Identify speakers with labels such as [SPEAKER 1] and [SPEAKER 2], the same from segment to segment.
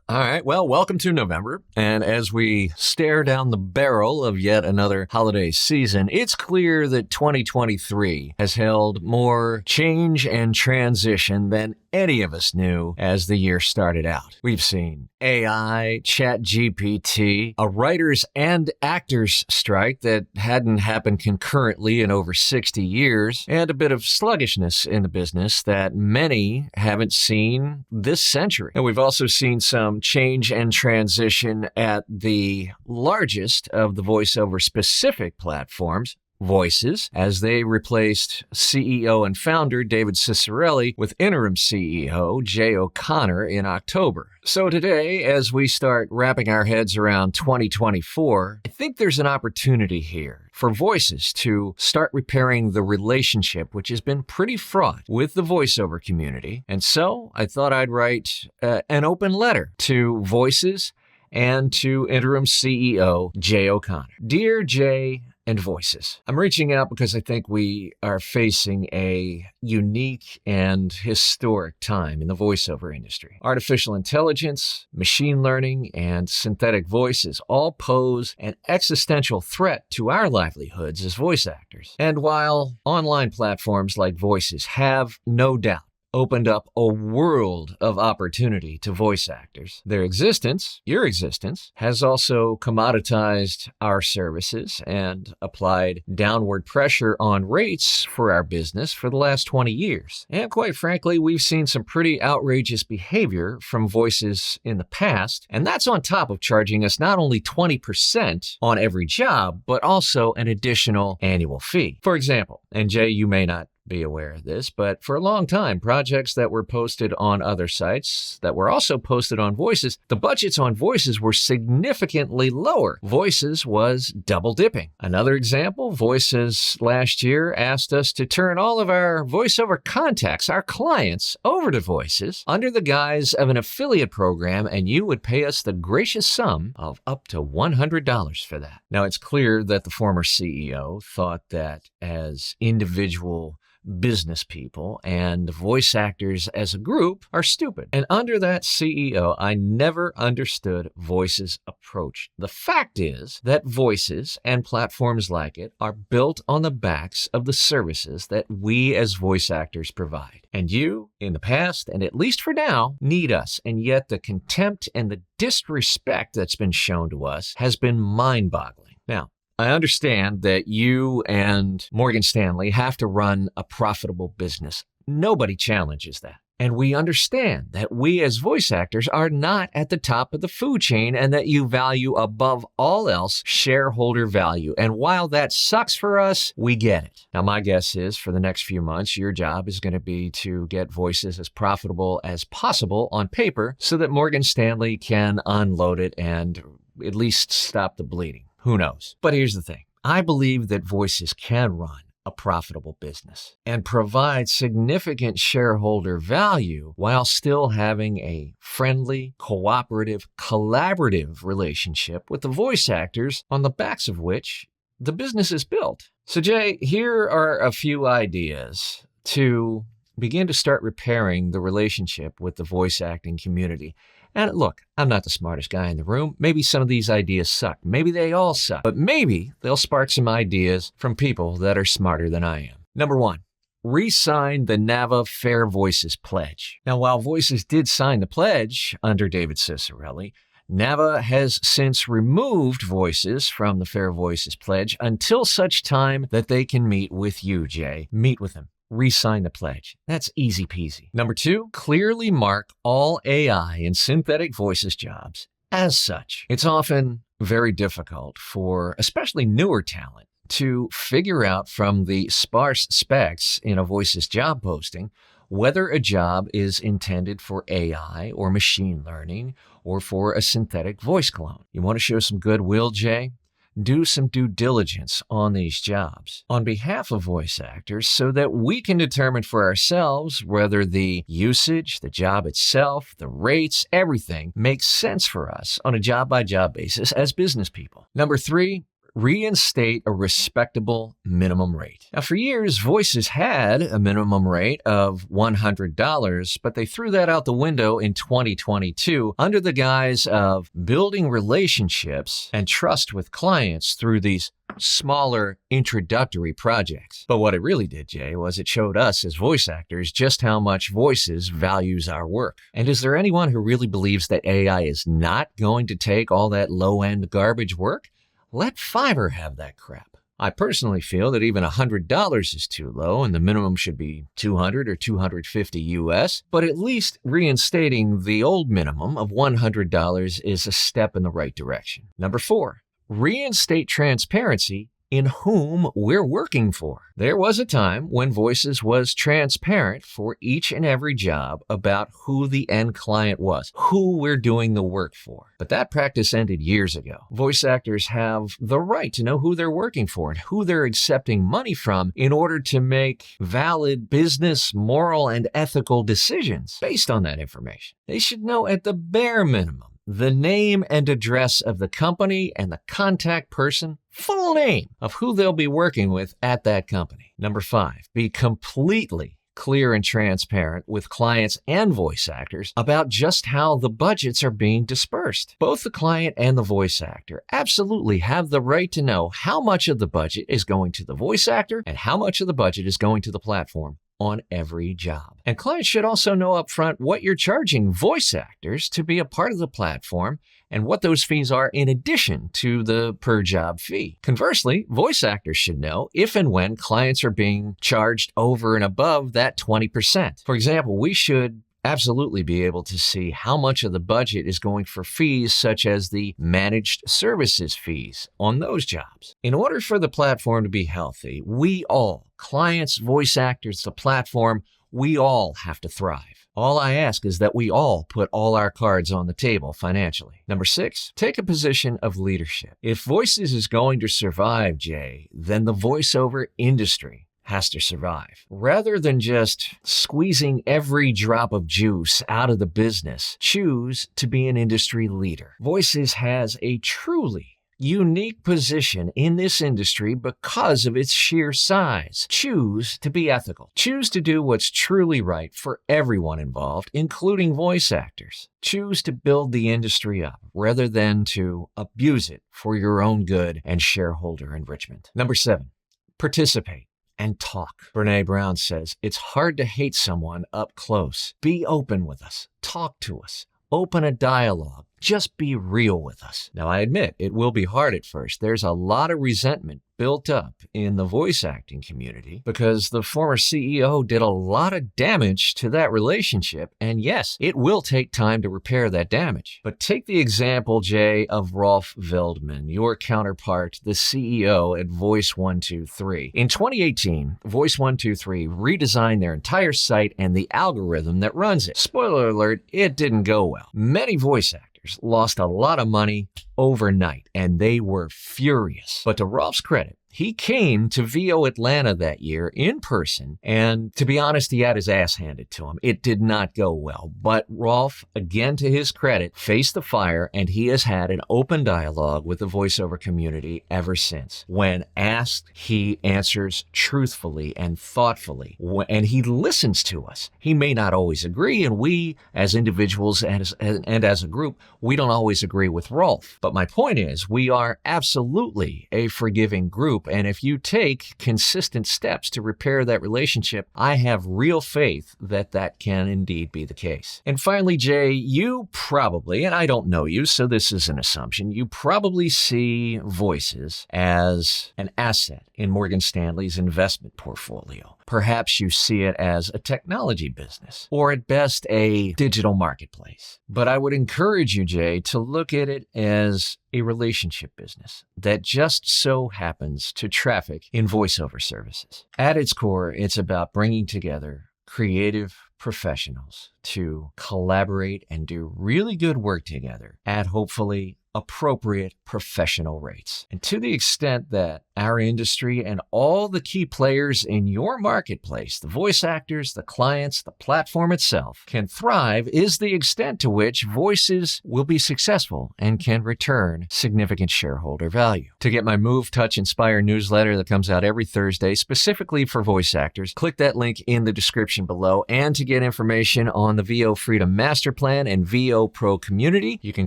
[SPEAKER 1] All right. Well, welcome to November. And as we stare down the barrel of yet another holiday season, it's clear that 2023 has held more change and transition than any of us knew as the year started out. We've seen AI, ChatGPT, a writers and actors strike that hadn't happened concurrently in over 60 years, and a bit of sluggishness in the business that many haven't seen this century. And we've also seen some change and transition at the largest of the voiceover-specific platforms, Voices, as they replaced CEO and founder David Ciccarelli with interim CEO Jay O'Connor in October. So today, as we start wrapping our heads around 2024, I think there's an opportunity here for Voices to start repairing the relationship, which has been pretty fraught with the voiceover community. And so I thought I'd write an open letter to Voices and to interim CEO Jay O'Connor. Dear Jay and Voices, I'm reaching out because I think we are facing a unique and historic time in the voiceover industry. Artificial intelligence, machine learning, and synthetic voices all pose an existential threat to our livelihoods as voice actors. And while online platforms like Voices have no doubt opened up a world of opportunity to voice actors, their existence, your existence, has also commoditized our services and applied downward pressure on rates for our business for the last 20 years. And quite frankly, we've seen some pretty outrageous behavior from Voices in the past, and that's on top of charging us not only 20% on every job, but also an additional annual fee. For example, and Jay, you may not be aware of this, but for a long time, projects that were posted on other sites that were also posted on Voices, the budgets on Voices were significantly lower. Voices was double dipping. Another example, Voices last year asked us to turn all of our voiceover contacts, our clients, over to Voices under the guise of an affiliate program, and you would pay us the gracious sum of up to $100 for that. Now, it's clear that the former CEO thought that as individual business people and voice actors as a group are stupid. And under that CEO, I never understood Voices' approach. The fact is that Voices and platforms like it are built on the backs of the services that we as voice actors provide. And you, in the past, and at least for now, need us. And yet the contempt and the disrespect that's been shown to us has been mind-boggling. Now, I understand that you and Morgan Stanley have to run a profitable business. Nobody challenges that. And we understand that we as voice actors are not at the top of the food chain and that you value above all else shareholder value. And while that sucks for us, we get it. Now, my guess is for the next few months, your job is going to be to get Voices as profitable as possible on paper so that Morgan Stanley can unload it and at least stop the bleeding. Who knows? But here's the thing. I believe that Voices can run a profitable business and provide significant shareholder value while still having a friendly, cooperative, collaborative relationship with the voice actors on the backs of which the business is built. So Jay, here are a few ideas to begin to start repairing the relationship with the voice acting community. And look, I'm not the smartest guy in the room. Maybe some of these ideas suck. Maybe they all suck. But maybe they'll spark some ideas from people that are smarter than I am. Number one, re-sign the NAVA Fair Voices Pledge. Now, while Voices did sign the pledge under David Ciccarelli, NAVA has since removed Voices from the Fair Voices Pledge until such time that they can meet with you, Jay. Meet with them. Re-sign the pledge. That's easy peasy. Number two, clearly mark all AI and synthetic voices jobs as such. It's often very difficult for especially newer talent to figure out from the sparse specs in a voices job posting whether a job is intended for AI or machine learning or for a synthetic voice clone. You want to show some goodwill, Jay? Do some due diligence on these jobs on behalf of voice actors so that we can determine for ourselves whether the usage, the job itself, the rates, everything makes sense for us on a job-by-job basis as business people. Number three, reinstate a respectable minimum rate. Now, for years, Voices had a minimum rate of $100, but they threw that out the window in 2022 under the guise of building relationships and trust with clients through these smaller introductory projects. But what it really did, Jay, was it showed us as voice actors just how much Voices values our work. And is there anyone who really believes that AI is not going to take all that low-end garbage work? Let Fiverr have that crap. I personally feel that even $100 is too low and the minimum should be $200 or $250 US, but at least reinstating the old minimum of $100 is a step in the right direction. Number 4, reinstate transparency in whom we're working for. There was a time when Voices was transparent for each and every job about who the end client was, who we're doing the work for. But that practice ended years ago. Voice actors have the right to know who they're working for and who they're accepting money from in order to make valid business, moral, and ethical decisions based on that information. They should know at the bare minimum the name and address of the company and the contact person, full name of who they'll be working with at that company. Number 5, be completely clear and transparent with clients and voice actors about just how the budgets are being dispersed. Both the client and the voice actor absolutely have the right to know how much of the budget is going to the voice actor and how much of the budget is going to the platform on every job. And clients should also know upfront what you're charging voice actors to be a part of the platform and what those fees are in addition to the per job fee. Conversely, voice actors should know if and when clients are being charged over and above that 20%. For example, we should absolutely be able to see how much of the budget is going for fees such as the managed services fees on those jobs. In order for the platform to be healthy, we all, clients, voice actors, the platform, we all have to thrive. All I ask is that we all put all our cards on the table financially. Number 6, take a position of leadership. If Voices is going to survive, Jay, then the voiceover industry has to survive. Rather than just squeezing every drop of juice out of the business, choose to be an industry leader. Voices has a truly unique position in this industry because of its sheer size. Choose to be ethical. Choose to do what's truly right for everyone involved, including voice actors. Choose to build the industry up rather than to abuse it for your own good and shareholder enrichment. Number 7, participate and talk. Brene Brown says, it's hard to hate someone up close. Be open with us. Talk to us. Open a dialogue. Just be real with us. Now, I admit it will be hard at first. There's a lot of resentment built up in the voice acting community because the former CEO did a lot of damage to that relationship. And yes, it will take time to repair that damage. But take the example, Jay, of Rolf Veldman, your counterpart, the CEO at Voice123. In 2018, Voice123 redesigned their entire site and the algorithm that runs it. Spoiler alert, it didn't go well. Many voice actors lost a lot of money overnight, and they were furious. But to Rolf's credit, he came to VO Atlanta that year in person, and to be honest, he had his ass handed to him. It did not go well. But Rolf, again to his credit, faced the fire, and he has had an open dialogue with the voiceover community ever since. When asked, he answers truthfully and thoughtfully, and he listens to us. He may not always agree, and we, as individuals and as a group, we don't always agree with Rolf. But my point is, we are absolutely a forgiving group. And if you take consistent steps to repair that relationship, I have real faith that that can indeed be the case. And finally, Jay, you probably, and I don't know you, so this is an assumption, you probably see Voices as an asset in Morgan Stanley's investment portfolio. Perhaps you see it as a technology business, or at best a digital marketplace. But I would encourage you, Jay, to look at it as a relationship business that just so happens to traffic in voiceover services. At its core, it's about bringing together creative professionals to collaborate and do really good work together at hopefully appropriate professional rates. And to the extent that our industry and all the key players in your marketplace, the voice actors, the clients, the platform itself, can thrive is the extent to which Voices will be successful and can return significant shareholder value. To get my Move, Touch, Inspire newsletter that comes out every Thursday specifically for voice actors, click that link in the description below. And to get information on the VO Freedom Master Plan and VO Pro community, you can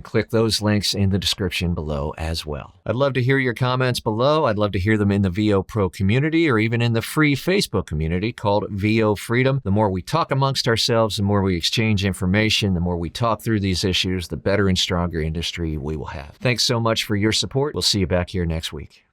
[SPEAKER 1] click those links in the description below as well. I'd love to hear your comments below. I'd love to hear them in the VO Pro community or even in the free Facebook community called VO Freedom. The more we talk amongst ourselves, the more we exchange information, the more we talk through these issues, the better and stronger industry we will have. Thanks so much for your support. We'll see you back here next week.